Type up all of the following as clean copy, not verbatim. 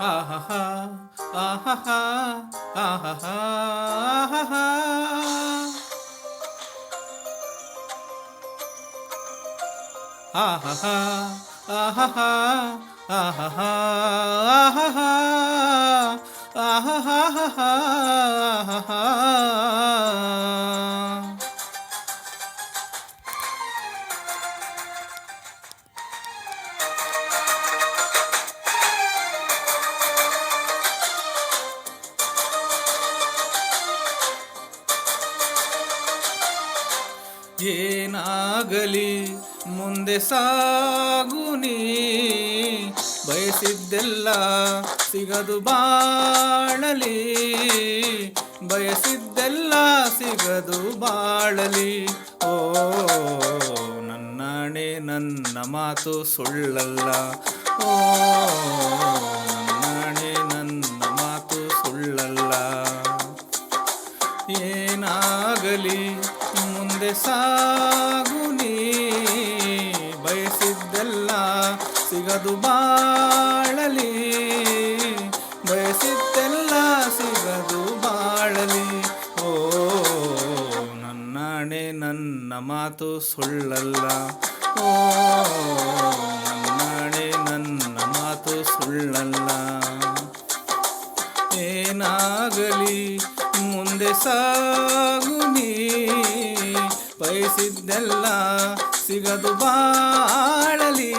ಆಹಾ ಆಹಾ ಆಹಾ ಆಹಾ ಆಹಾ ಆಹಾ ಆಹಾ ಆಹಾ ಆಹಾ ಏನಾಗಲಿ ಮುಂದೆ ಸಾಗುನಿ, ಬಯಸಿದ್ದೆಲ್ಲ ಸಿಗದು ಬಾಳಲಿ, ಬಯಸಿದ್ದೆಲ್ಲ ಸಿಗದು ಬಾಳಲಿ. ಓ ನನ್ನಾಣೆ ನನ್ನ ಮಾತು ಸುಳ್ಳಲ್ಲ, ಓ ನನ್ನಾಣೆ ನನ್ನ ಮಾತು ಸುಳ್ಳಲ್ಲ. ಏನಾಗಲಿ ಮುಂದೆ ಸಾಗುನಿ, ಬಯಸಿದ್ದೆಲ್ಲ ಸಿಗದು ಬಾಳಲಿ, ಬಯಸಿದ್ದೆಲ್ಲ ಸಿಗದು ಬಾಳಲಿ. ಓ ನನ್ನಾಣೆ ನನ್ನ ಮಾತು ಸುಳ್ಳಲ್ಲ, ಓ ನನ್ನಾಣೆ ನನ್ನ ಮಾತು ಸುಳ್ಳಲ್ಲ. ಏನಾಗಲಿ ಮುಂದೆ ಸಾಗುನಿ, ಬಯಸಿದ್ದೆಲ್ಲ ಸಿಗದು ಬಾಳಲಿ.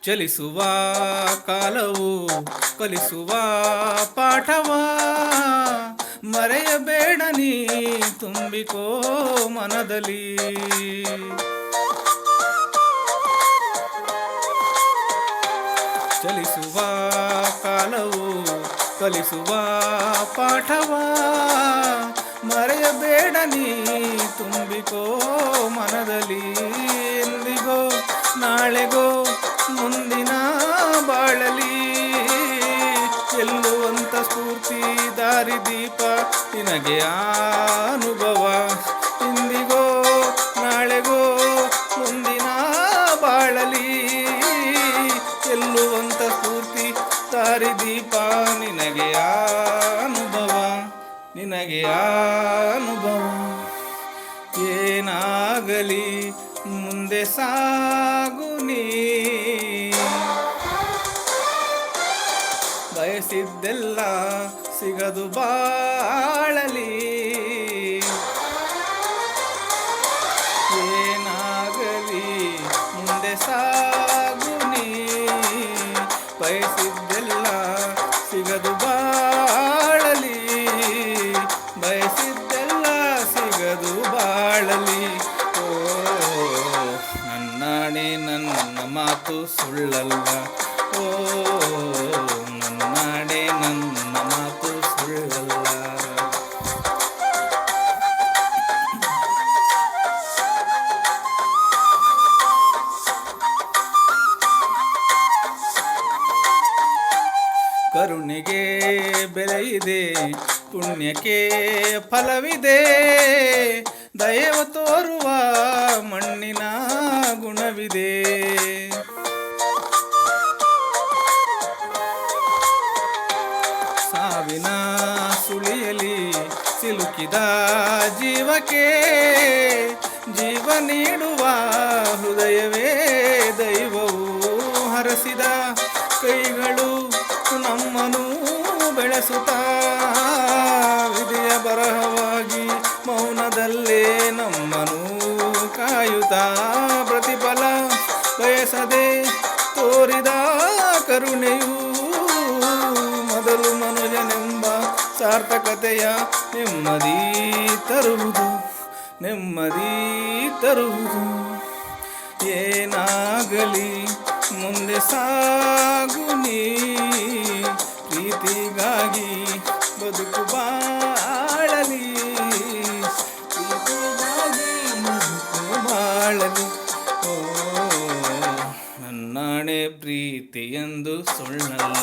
ಚಲಿಸುವ ಕಾಲವು ಕಲಿಸುವ ಪಾಠವ, ಮರೆಯಬೇಡ ನೀ ತುಂಬಿಕೋ ಮನದಲ್ಲಿ. ಚಲಿಸುವ ಕಾಲವು ಕಲಿಸುವ ಪಾಠವ, ಮರೆಯಬೇಡ ನೀ ತುಂಬಿಕೋ ಮನದಲ್ಲಿ. ಎಂದಿಗೋ ನಾಳೆಗೋ ಮುಂದಿನ ಬಾಳಲಿ, ಗೆಲ್ಲುವಂತ ಸ್ಫೂರ್ತಿ ದಾರಿದೀಪ ನಿನಗೆ ಅನುಭವ. ಇಂದಿಗೋ ನಾಳೆಗೋ ಮುಂದಿನ ಬಾಳಲಿ, ಗೆಲ್ಲುವಂತ ಸ್ಫೂರ್ತಿ ದಾರಿದೀಪ ನಿನಗೆ ಅನುಭವ, ನಿನಗೆ ಅನುಭವ. ಏನಾಗಲಿ ಮುಂದೆ ಸಾಗುನಿ, ಬಯಸಿದ್ದೆಲ್ಲ ಸಿಗದು ಬಾಳಲಿ. ಏನಾಗಲಿ ಮುಂದೆ ಸಾಗುನಿ, ಬಯಸಿದ್ದೆಲ್ಲ ಸಿಗದು ಬಾಳಲಿ, ಬಯಸಿದ್ದೆಲ್ಲ ಸಿಗದು ಬಾಳಲಿ. ಓ ನನ್ನಾಣೆ ನನ್ನ ಮಾತು ಸುಳ್ಳಲ್ಲ, ಓ ನನ್ನಾಣೆ ನನ್ನ ಮಾತು ಸುಳ್ಳಲ್ಲ. ಕರುಣೆಗೆ ಬೆಲೆಯಿದೆ, ಪುಣ್ಯಕ್ಕೆ ಫಲವಿದೆ, ದಯವ ತೋರುವ ಮಣ್ಣಿನ ಗುಣವಿದೆ. ಸಾವಿನ ಸುಳಿಯಲಿ ಸಿಲುಕಿದ ಜೀವಕ್ಕೆ ಜೀವ ನೀಡುವ ಹೃದಯವೇ ದೈವವು. ಹರಸಿದ ಕೈಗಳು ನಮ್ಮನು ಬೆಳೆಸುತ್ತಾ, ವಿಧಿಯ ಬರಹವಾಗಿ ಮೌನದಲ್ಲೇ ನಮ್ಮನು ಕಾಯುತ್ತಾ, ಪ್ರತಿಫಲ ಬಯಸದೆ ತೋರಿದ ಕರುಣೆಯು ಮೊದಲು ಮನುಜನೆಂಬ ಸಾರ್ಥಕತೆಯ ನೆಮ್ಮದಿ ತರುವುದು, ನೆಮ್ಮದಿ ತರುವುದು. ಏನಾಗಲಿ ಮುಂದೆ ಸಾಗು ನೀ ಪ್ರೀತಿಗಾಗಿ ಬದುಕು ಬಾಳಲಿ ಪ್ರೀತಿಗಾಗಿ ಬದುಕು ಬಾಳಲಿ ಓ ನನ್ನಾಣೆ ಪ್ರೀತಿ ಎಂದು ಸುಳ್ಳಲ್ಲ